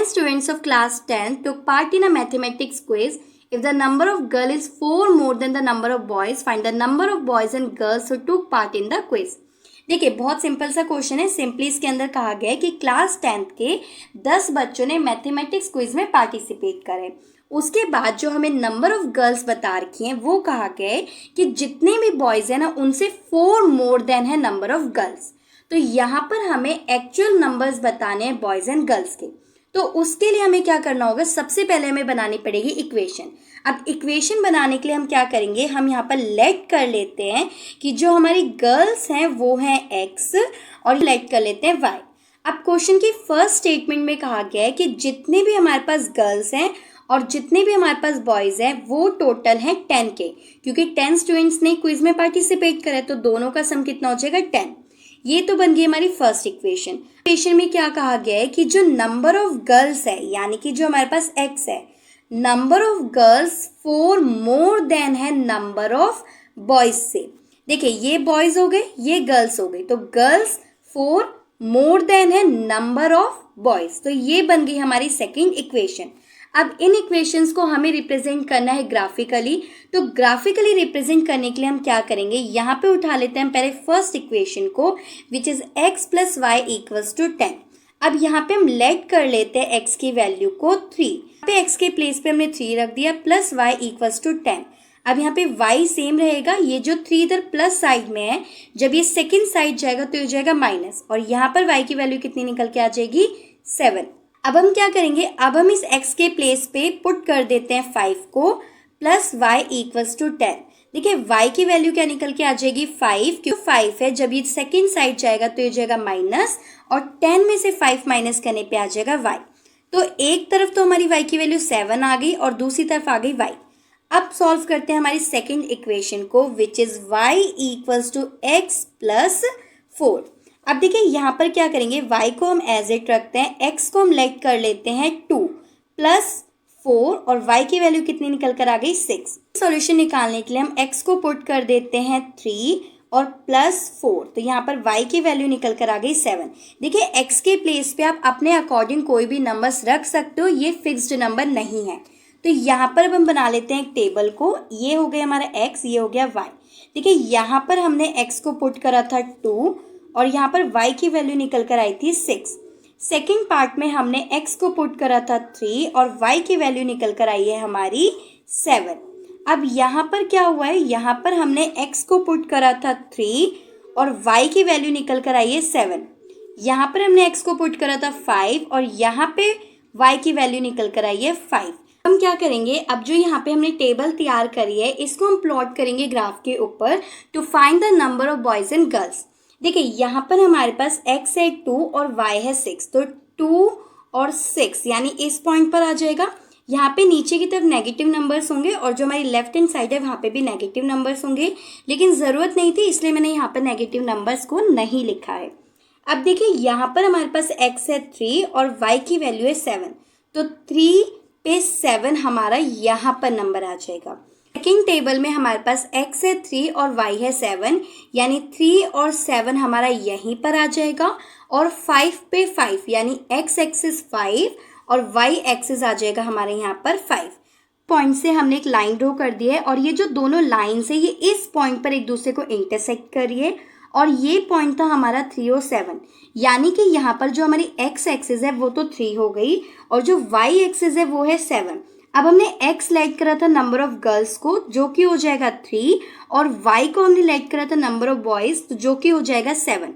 students of class 10 took part in a mathematics quiz. If the number of girls is 4 more than the number of boys, find the number of boys and girls who took part in the quiz. देखिए बहुत simple सा question है. Simply इसके अंदर कहा गया है कि क्लास 10th के 10 बच्चों ने मैथमेटिक्स क्विज में पार्टिसिपेट करे. उसके बाद जो हमें नंबर ऑफ गर्ल्स बता रखी हैं वो कहा गया है कि जितने भी बॉयज़ हैं ना उनसे 4 मोर देन है नंबर ऑफ गर्ल्स. तो यहाँ पर हमें एक्चुअल नंबर्स बताने हैं बॉयज़ एंड गर्ल्स के. तो उसके लिए हमें क्या करना होगा, सबसे पहले हमें बनानी पड़ेगी इक्वेशन. अब इक्वेशन बनाने के लिए हम क्या करेंगे, हम यहाँ पर लेट कर लेते हैं कि जो हमारी गर्ल्स हैं वो हैं x और लेट कर लेते हैं y. अब क्वेश्चन की फर्स्ट स्टेटमेंट में कहा गया है कि जितने भी हमारे पास गर्ल्स हैं और जितने भी हमारे पास बॉयज़ हैं वो टोटल हैं 10 के, क्योंकि 10 स्टूडेंट्स ने क्विज में पार्टिसिपेट करा तो दोनों का सम कितना हो जाएगा 10. ये तो बन गई हमारी फर्स्ट इक्वेशन. इक्वेशन में क्या कहा गया है कि जो नंबर ऑफ गर्ल्स है यानी कि जो हमारे पास x है, number of girls 4 more than है नंबर ऑफ बॉयज से. देखिए ये बॉयज हो गए, ये गर्ल्स हो गई, तो गर्ल्स 4 मोर देन है नंबर ऑफ बॉयज. तो ये बन गई हमारी सेकंड इक्वेशन. अब इन इक्वेशंस को हमें रिप्रेजेंट करना है ग्राफिकली. तो ग्राफिकली रिप्रेजेंट करने के लिए हम क्या करेंगे, यहाँ पे उठा लेते हैं पहले फर्स्ट इक्वेशन को which is x plus y equals to 10. अब यहाँ पे हम लेट कर लेते हैं x की वैल्यू को 3. यहाँ पे x के प्लेस पे हमने 3 रख दिया प्लस y इक्वल्स टू 10. अब यहाँ पे y सेम रहेगा, ये जो 3 इधर प्लस साइड में है, जब ये सेकेंड साइड जाएगा तो ये जाएगा माइनस, और यहाँ पर y की वैल्यू कितनी निकल के आ जाएगी 7. अब हम क्या करेंगे, अब हम इस x के प्लेस पे पुट कर देते हैं 5 को प्लस y इक्वल्स टू 10. देखिए y की वैल्यू क्या निकल के आ जाएगी 5, क्यों 5 है, जब ये सेकेंड साइड जाएगा तो ये जाएगा माइनस, और 10 में से 5 माइनस करने पे आ जाएगा y. तो एक तरफ तो हमारी y की वैल्यू 7 आ गई और दूसरी तरफ आ गई y. अब सॉल्व करते हैं हमारी सेकेंड इक्वेशन को which is y equals to x plus 4. अब देखिए यहाँ पर क्या करेंगे, y को हम एज इट रखते हैं, x को हम लेट कर लेते हैं 2 प्लस 4 और y की वैल्यू कितनी निकल कर आ गई 6. सॉल्यूशन निकालने के लिए हम x को पुट कर देते हैं 3 और प्लस 4, तो यहाँ पर y की वैल्यू निकल कर आ गई 7. देखिए x के प्लेस पे आप अपने अकॉर्डिंग कोई भी नंबर्स रख सकते हो, ये फिक्स्ड नंबर नहीं है. तो यहाँ पर अब हम बना लेते हैं एक टेबल को. ये हो गया हमारा x, ये हो गया y. देखिए यहाँ पर हमने x को पुट करा था 2 और यहाँ पर y की वैल्यू निकल कर आई थी 6. सेकेंड पार्ट में हमने x को पुट करा था 3 और y की वैल्यू निकल कर आई है हमारी 7. अब यहाँ पर क्या हुआ है, यहाँ पर हमने x को पुट करा था 3 और y की वैल्यू निकल कर आई है 7. यहाँ पर हमने x को पुट करा था 5 और यहाँ पे y की वैल्यू निकल कर आई है 5. हम क्या करेंगे, अब जो यहाँ पे हमने टेबल तैयार करी है इसको हम प्लॉट करेंगे ग्राफ के ऊपर to find the number of boys and girls. देखिए यहाँ पर हमारे पास x है 2 और y है 6, तो 2 और 6 यानी इस पॉइंट पर आ जाएगा. यहाँ पे नीचे की तरफ नेगेटिव नंबर्स होंगे और जो हमारी लेफ्ट हैंड साइड है वहाँ पे भी नेगेटिव नंबर्स होंगे, लेकिन ज़रूरत नहीं थी इसलिए मैंने यहाँ पर नेगेटिव नंबर्स को नहीं लिखा है. अब देखिए यहाँ पर हमारे पास x है 3 और y की वैल्यू है 7, तो 3 पे 7 हमारा यहाँ पर नंबर आ जाएगा. सेकेंड टेबल में हमारे पास x है 3 और y है 7, यानी 3 और 7 हमारा यहीं पर आ जाएगा, और 5 पे 5 यानी x एक्सिस 5 और y एक्सिस आ जाएगा हमारे यहाँ पर 5. पॉइंट से हमने एक लाइन ड्रॉ कर दी है और ये जो दोनों लाइन्स है ये इस पॉइंट पर एक दूसरे को इंटरसेक्ट करिए, और ये पॉइंट था हमारा 3 और 7, यानी कि यहाँ पर जो हमारी x एक्सिस है वो तो 3 हो गई और जो y एक्सिस है वो है 7. अब हमने x लेट करा था नंबर ऑफ गर्ल्स को जो कि हो जाएगा 3 और y को हमने लेट करा था नंबर ऑफ बॉयज तो जो कि हो जाएगा 7.